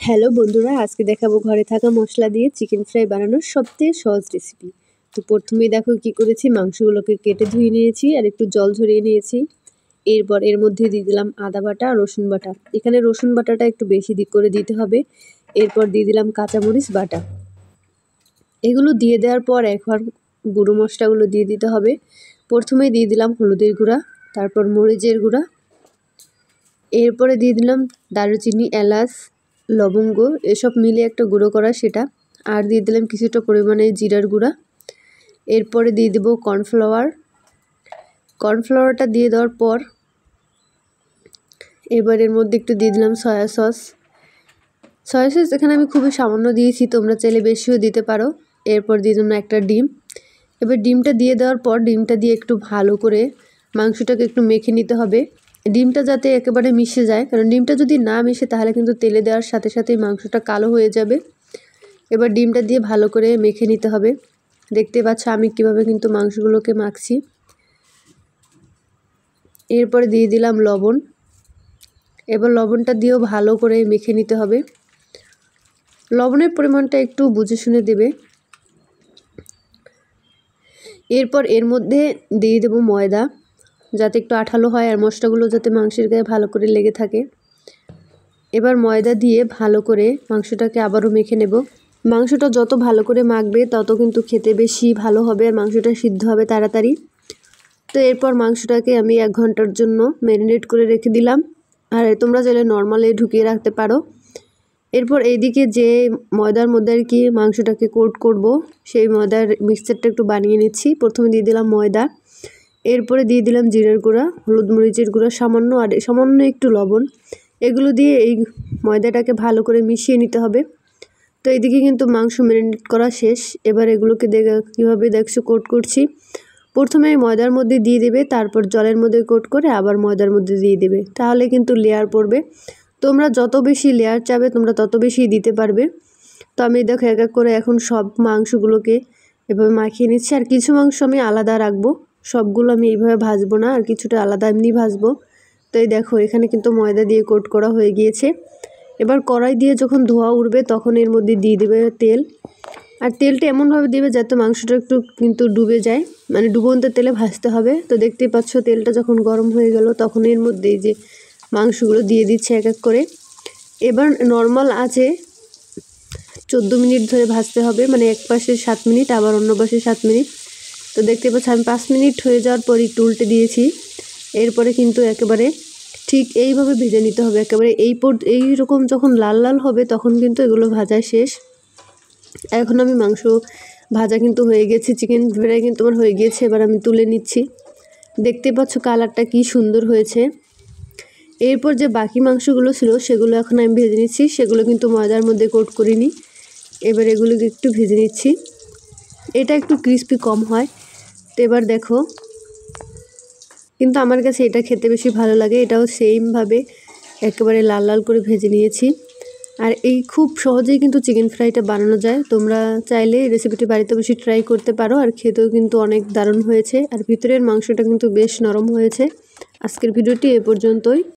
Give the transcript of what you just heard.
Hello বন্ধুরা, আজকে দেখাবো ঘরে থাকা মশলা দিয়ে চিকেন ফ্রাই বানানোর সবথেকে সহজ রেসিপি। তো প্রথমেই দেখো কি করেছি, মাংসগুলোকে কেটে ধুয়ে নিয়েছি আর একটু জল ঝরিয়ে নিয়েছি। এরপর এর মধ্যে দিয়ে দিলাম আদা বাটা আর রসুন বাটা। এখানে রসুন বাটাটা একটু বেশি করে দিতে হবে। এরপর দিয়ে দিলাম কাঁচামরিচ বাটা। এগুলো দিয়ে দেওয়ার পর এখন গুঁড়ো মশলাগুলো দিয়ে দিতে হবে। প্রথমে দিয়ে দিলাম হলুদের গুঁড়া, তারপর মরিচের গুঁড়া, এরপরে দিয়ে দিলাম দারুচিনি, এলাচ, লবঙ্গ এসব মিলে একটা গুঁড়ো করা সেটা, আর দিয়ে দিলাম কিছুটা পরিমাণে জিরার গুঁড়া। এরপরে দিয়ে দেবো কর্নফ্লাওয়ারটা দিয়ে দেওয়ার পর এবার এর মধ্যে একটু দিয়ে দিলাম সয়া সস। এখানে আমি খুবই সামান্য দিয়েছি, তোমরা চাইলে বেশিও দিতে পারো। এরপর দিয়ে দিলাম একটা ডিম। এবার ডিমটা দিয়ে দেওয়ার পর ডিমটা দিয়ে একটু ভালো করে মাংসটাকে একটু মেখে নিতে হবে। ডিমটা যাতে একেবারে মিশে যায়, কারণ ডিমটা যদি না মিশে তাহলে কিন্তু তেলে দেওয়ার সাথে সাথেই মাংসটা কালো হয়ে যাবে। এবার ডিমটা দিয়ে ভালো করে মেখে নিতে হবে। দেখতে পাচ্ছ আমি কিভাবে কিন্তু মাংসগুলোকে মাখছি। এরপরে দিয়ে দিলাম লবণ। এবার লবণটা দিয়েও ভালো করে মেখে নিতে হবে। লবণের পরিমাণটা একটু বুঝে শুনে দেবে। এরপর এর মধ্যে দিয়ে দেবো ময়দা, যাতে একটু আঠালো হয় আর মশলাগুলো যাতে মাংসের গায়ে ভালো করে লেগে থাকে। এবার ময়দা দিয়ে ভালো করে মাংসটাকে আবারও মেখে নেব। মাংসটা যত ভালো করে মাখবে তত কিন্তু খেতে বেশি ভালো হবে আর মাংসটা সিদ্ধ হবে তাড়াতাড়ি। তো এরপর মাংসটাকে আমি 1 ঘন্টার জন্য ম্যারিনেট করে রেখে দিলাম, আর তোমরা চাইলে নর্মালে ঢুকিয়ে রাখতে পারো। এরপর এইদিকে যে ময়দার মধ্যে আর কি মাংসটাকে কোট করব, সেই ময়দার মিক্সচারটা একটু বানিয়ে নিচ্ছি। প্রথমে দিয়ে দিলাম ময়দা, এরপরে দিয়ে দিলাম জিরার গুঁড়া, হলুদ মরিচের গুঁড়া সামান্য, আর সামান্য একটু লবণ। এগুলো দিয়ে এই ময়দাটাকে ভালো করে মিশিয়ে নিতে হবে। তো এইদিকে কিন্তু মাংস ম্যারিনেট করা শেষ। এবার এগুলোকে কীভাবে দেখছো কোট করছি। প্রথমে ময়দার মধ্যে দিয়ে দেবে, তারপর জলের মধ্যে কোট করে আবার ময়দার মধ্যে দিয়ে দেবে, তাহলে কিন্তু লেয়ার পড়বে। তোমরা যত বেশি লেয়ার চাবে তোমরা তত বেশি দিতে পারবে। তো আমি দেখো এক এক করে এখন সব মাংসগুলোকে এভাবে মাখিয়ে নিচ্ছি। আর কিছু মাংস আমি আলাদা রাখবো, সবগুলো আমি এইভাবে ভাজবো না, আর কিছুটা আলাদা এমনি ভাজবো। তো এই দেখো এখানে কিন্তু ময়দা দিয়ে কোট করা হয়ে গিয়েছে। এবার কড়াই দিয়ে যখন ধোয়া উঠবে তখন এর মধ্যে দিয়ে দেবে তেল। আর তেলটা এমনভাবে দেবে যাতে মাংসটা একটু কিন্তু ডুবে যায়, মানে ডুবন্ত তেলে ভাজতে হবে। তো দেখতেই পাচ্ছ তেলটা যখন গরম হয়ে গেল তখন এর মধ্যে যে মাংসগুলো দিয়ে দিচ্ছে এক এক করে। এবার নর্মাল আছে 14 মিনিট ধরে ভাজতে হবে, মানে এক পাশে 7 মিনিট আবার অন্য পাশে 7 মিনিট। তো দেখতে পাচ্ছ আমি 5 মিনিট হয়ে যাওয়ার পর একটু উল্টে দিয়েছি। এরপরে কিন্তু একেবারে ঠিক এইভাবে ভেজে নিতে হবে, একেবারে এই রকম যখন লাল লাল হবে তখন কিন্তু এগুলো ভাজা শেষ। এখন আমি মাংস ভাজা কিন্তু হয়ে গেছে, চিকেন ফ্রাই কিন্তু আমার হয়ে গিয়েছে। এবার আমি তুলে নিচ্ছি। দেখতে পাচ্ছ কালারটা কি সুন্দর হয়েছে। এরপর যে বাকি মাংসগুলো ছিল সেগুলো এখন আমি ভেজে নিচ্ছি, সেগুলো কিন্তু ময়দার মধ্যে কোট করিনি। এবার এগুলোকে একটু ভেজে নিচ্ছি, এটা একটু ক্রিস্পি কম হয়। তো এবার দেখো কিন্তু আমার কাছে এটা খেতে বেশি ভালো লাগে, এটাও সেমভাবে একেবারে লাল লাল করে ভেজে নিয়েছি। আর এই খুব সহজেই কিন্তু চিকেন ফ্রাইটা বানানো যায়, তোমরা চাইলে রেসিপিটি বাড়িতে বসে ট্রাই করতে পারো। আর খেতেও কিন্তু অনেক দারুণ হয়েছে, আর ভিতরের মাংসটা কিন্তু বেশ নরম হয়েছে। আজকের ভিডিওটি এ পর্যন্তই।